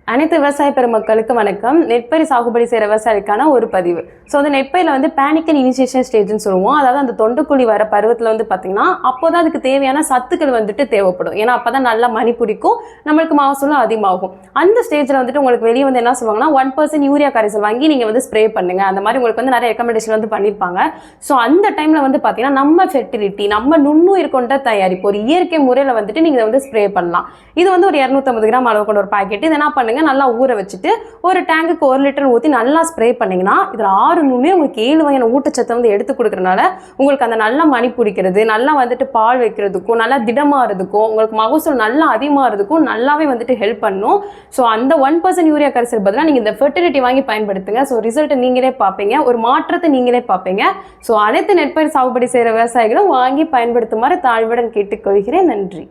அனைத்து விவசாய பெருமக்களுக்கு வணக்கம். நெற்பயிர் சாகுபடி செய்கிற விவசாயிக்கான ஒரு பதிவு. ஸோ அந்த நெற்பயிரில் வந்து பேனிக்கல் இனிஷியேஷன் ஸ்டேஜ்னு சொல்லுவோம். அதாவது அந்த தொண்டுக்குழி வர பருவத்தில் வந்து பார்த்தீங்கன்னா அப்போ தான் அதுக்கு தேவையான சத்துக்கள் வந்துட்டு தேவைப்படும். ஏன்னா அப்போ தான் நல்லா மணி பிடிக்கும், நம்மளுக்கு மகசூலும் அதிகமாகும். அந்த ஸ்டேஜில் வந்துட்டு உங்களுக்கு வெளியே வந்து என்ன சொல்லுவாங்கன்னா 1% யூரியா கரைசல் வாங்கி நீங்கள் வந்து ஸ்ப்ரே பண்ணுங்க. அந்த மாதிரி உங்களுக்கு வந்து நிறைய ரெக்கமெண்டேஷன் வந்து பண்ணியிருப்பாங்க. ஸோ அந்த டைமில் வந்து பார்த்தீங்கன்னா நம்ம ஃபெர்டிலிட்டி, நம்ம நுண்ணுயிர் கொண்ட தயாரிப்பு ஒரு இயற்கை முறையில் வந்துட்டு நீங்கள் வந்து ஸ்ப்ரே பண்ணலாம். இது வந்து ஒரு 250 கிராம் அளவு கொண்ட ஒரு பாக்கெட். இதை என்ன பண்ணுங்க, நல்லா ஊற வச்சுட்டு ஒரு டேங்குக்கு 1 லிட்டர் ஊற்றி நல்லா ஸ்ப்ரே பண்ணிங்கன்னா இதில் 6 நுண்ணுயிர் உங்களுக்கு 7 வகையான ஊட்டச்சத்தை வந்து எடுத்து கொடுக்குறதுனால உங்களுக்கு அந்த நல்லா மணி பிடிக்கிறது, நல்லா வந்துட்டு பால் வைக்கிறதுக்கும், நல்லா திடமாகிறதுக்கும், உங்களுக்கு மகசூல் நல்லா அதிகமாகிறதுக்கும் நல்லாவே வந்துட்டு ஹெல்ப் பண்ணும். ஸோ அந்த 1% யூரியா கரைசல் பதிலாக நீங்கள் இந்த ஃபெர்டிலிட்டி வாங்கி பயன்படுத்துங்க. ஸோ ரிசல்ட்டை நீங்களே பார்ப்பீங்க, ஒரு மாற்றத்தை நீங்களே பார்ப்பீங்க. ஸோ அனைத்து நெற்பயிர் சாகுபடி செய்கிற விவசாயிகளும் வாங்கி பயன்படுத்துமாறு தாழ்வுடன் கேட்டுக்கொள்கிறேன். நன்றி.